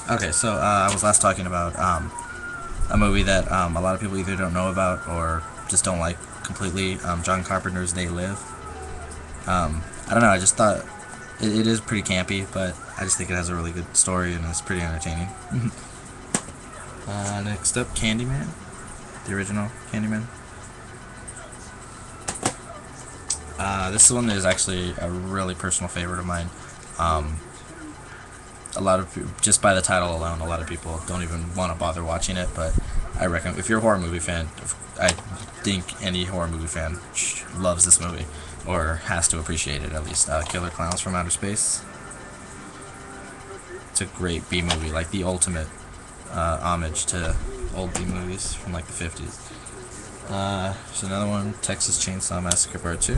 Okay, so I was last talking about a movie that a lot of people either don't know about or just don't like completely. John Carpenter's They Live. I don't know. I just thought it is pretty campy, but I just think it has a really good story and it's pretty entertaining. Next up, Candyman, the original Candyman. This one is actually a really personal favorite of mine. Um, a lot of just by the title alone, a lot of people don't even want to bother watching it. But I reckon if you're a horror movie fan, I think any horror movie fan loves this movie or has to appreciate it at least. Killer Clowns from Outer Space. It's a great B movie, like the ultimate homage to old B movies from like the 50s. There's another one, Texas Chainsaw Massacre Part 2.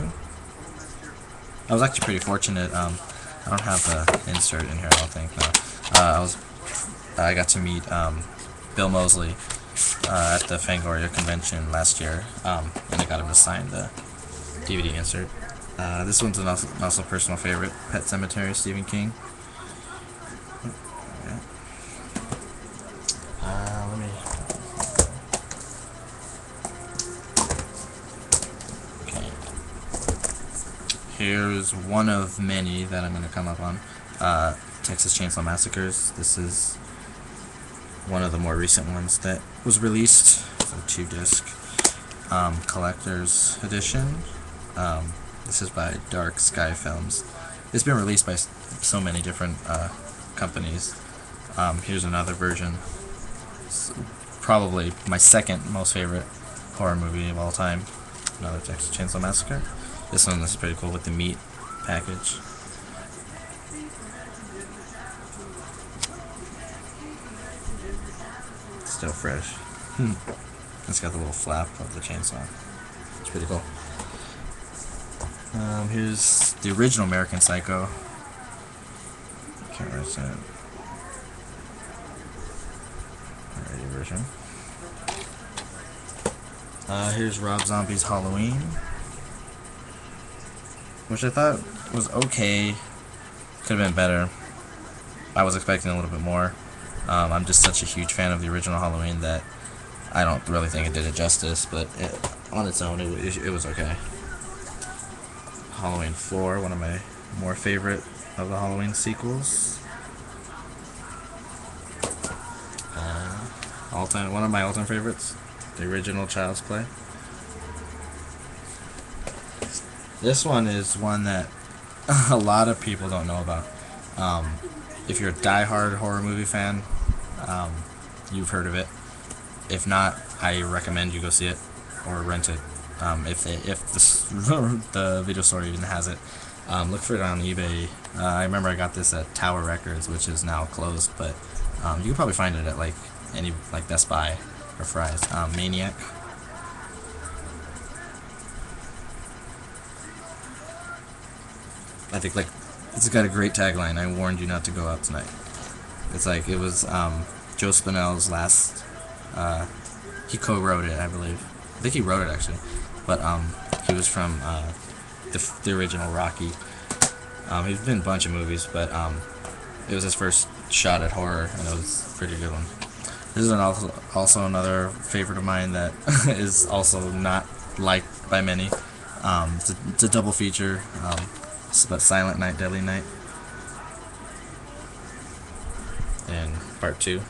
I was actually pretty fortunate. I don't have an insert in here, I don't think. No. I got to meet Bill Moseley at the Fangoria convention last year, and I got him to sign the DVD insert. This one's also a personal favorite, Pet Sematary, Stephen King. Yeah. Let me. Okay. Here's one of many that I'm going to come up on. Texas Chainsaw Massacres. This is one of the more recent ones that was released. It's a 2-disc collector's edition. This is by Dark Sky Films. It's been released by so many different companies. Here's another version. It's probably my second most favorite horror movie of all time. Another Texas Chainsaw Massacre. This one is pretty cool with the meat package. Still fresh. It's got the little flap of the chainsaw. It's pretty cool. Here's the original American Psycho. Can't remember that. Alrighty, version. Here's Rob Zombie's Halloween, which I thought was okay. Could have been better. I was expecting a little bit more. I'm just such a huge fan of the original Halloween that I don't really think it did it justice, but on its own, it was okay. Halloween 4, one of my more favorite of the Halloween sequels. One of my all-time favorites, the original Child's Play. This one is one that a lot of people don't know about. If you're a die-hard horror movie fan, you've heard of it. If not, I recommend you go see it or rent it. If the video store even has it, look for it on eBay. I remember I got this at Tower Records, which is now closed, but you can probably find it at any Best Buy or Fry's. Maniac. I think it's got a great tagline. I warned you not to go out tonight. It's like it was Joe Spinell's last. He co-wrote it, I believe. I think he wrote it actually, but he was from the original Rocky. He's been in a bunch of movies, but it was his first shot at horror, and it was a pretty good one. This is also another favorite of mine that is also not liked by many. It's a double feature. It's about Silent Night, Deadly Night, and Part 2,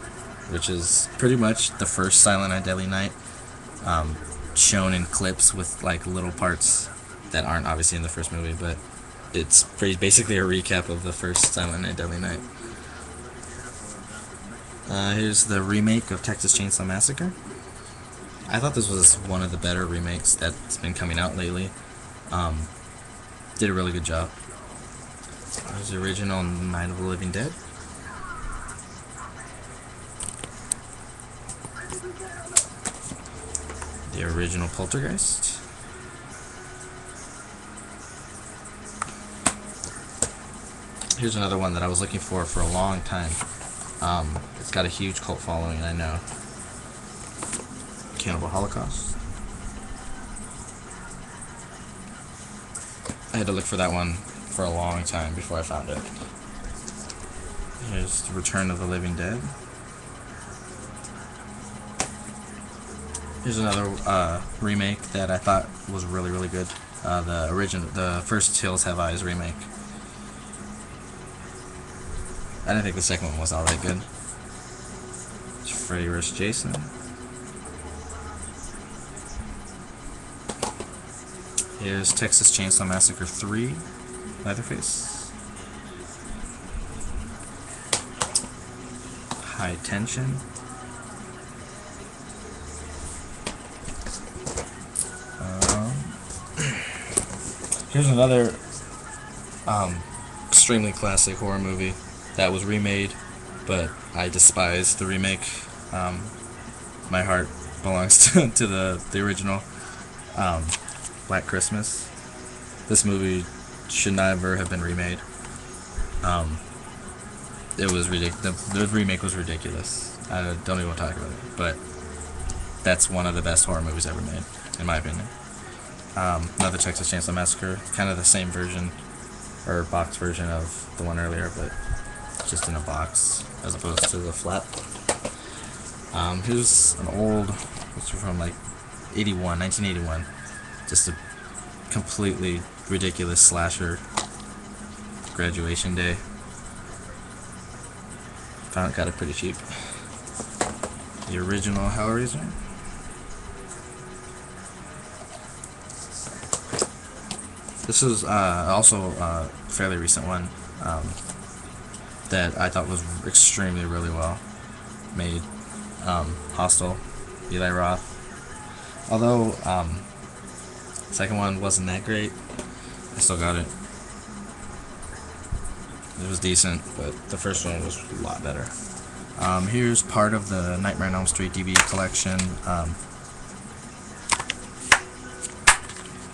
which is pretty much the first Silent Night, Deadly Night, shown in clips with little parts that aren't obviously in the first movie, but it's basically a recap of the first Silent Night, Deadly Night. Here's the remake of Texas Chainsaw Massacre. I thought this was one of the better remakes that's been coming out lately. Did a really good job. There's the original Night of the Living Dead. The original Poltergeist. Here's another one that I was looking for a long time. It's got a huge cult following, I know. Cannibal Holocaust. I had to look for that one for a long time before I found it. Here's the Return of the Living Dead. Here's another remake that I thought was really, really good. The first Hills Have Eyes remake. I didn't think the second one was all that good. It's Freddy vs. Jason. Here's Texas Chainsaw Massacre 3, Leatherface. High Tension. Here's another extremely classic horror movie that was remade, but I despise the remake. My heart belongs to the original. Black Christmas. This movie should never have been remade. It was ridiculous. The remake was ridiculous. I don't even want to talk about it, but that's one of the best horror movies ever made, in my opinion. Another Texas Chainsaw Massacre, kind of the same version, or box version of the one earlier, but just in a box as opposed to the flap. Here's an old, what's from like 1981, just a completely ridiculous slasher. Graduation Day. Got it pretty cheap. The original Hellraiser. This is also a fairly recent one that I thought was extremely really well made. Hostel, Eli Roth. Although the second one wasn't that great, I still got it. It was decent, but the first one was a lot better. Here's part of the Nightmare on Elm Street DVD collection.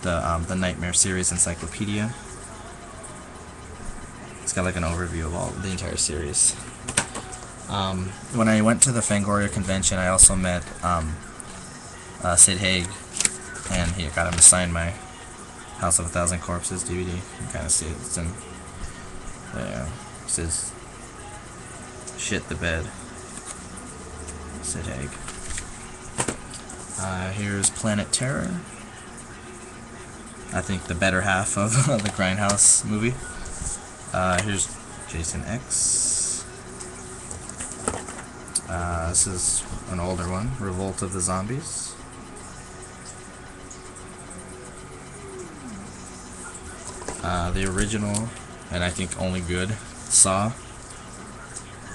The Nightmare series encyclopedia. It's got like an overview of the entire series. When I went to the Fangoria convention, I also met Sid Haig, and he got him to sign my House of a Thousand Corpses DVD. You can kind of see it. It's in there. It says "Shit the Bed." Sid Haig. Here's Planet Terror. I think the better half of the Grindhouse movie. Here's Jason X. This is an older one, Revolt of the Zombies. The original, and I think only good, Saw.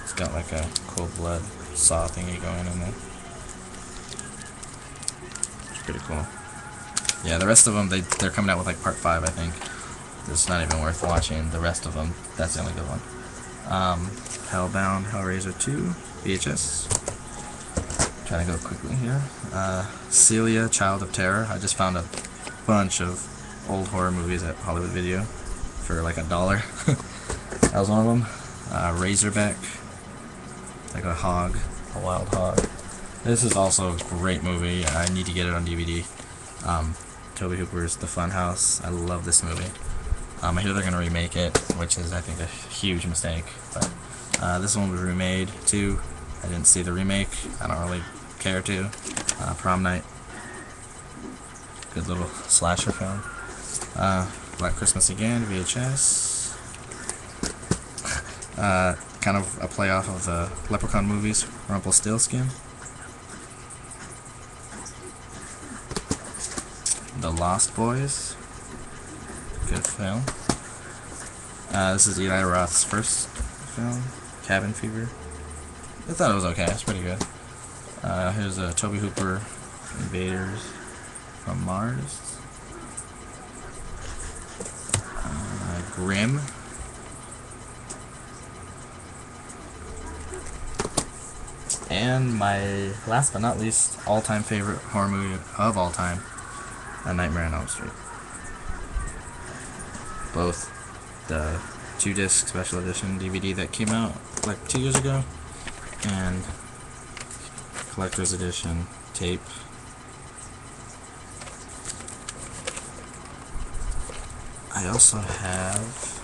It's got like a cold blood Saw thingy going in there. It's pretty cool. Yeah, the rest of them, they're coming out with like part 5, I think. It's not even worth watching. The rest of them, that's the only good one. Hellbound, Hellraiser 2, VHS. Trying to go quickly here. Celia, Child of Terror. I just found a bunch of old horror movies at Hollywood Video for like $1. That was one of them. Razorback. Like a hog, a wild hog. This is also a great movie. I need to get it on DVD. Tobe Hooper's The Funhouse. I love this movie. I hear they're going to remake it, which is, I think, a huge mistake. But this one was remade, too. I didn't see the remake. I don't really care to. Prom Night. Good little slasher film. Black Christmas Again, VHS. Kind of a playoff of the Leprechaun movies, Rumpelstiltskin. The Lost Boys. Good film. This is Eli Roth's first film, Cabin Fever. I thought it was okay. It's pretty good. Here's a Tobe Hooper, Invaders from Mars. Grimm. And my last but not least all-time favorite horror movie of all time, A Nightmare on Elm Street. Both the 2-disc special edition DVD that came out like 2 years ago, and collector's edition tape. I also have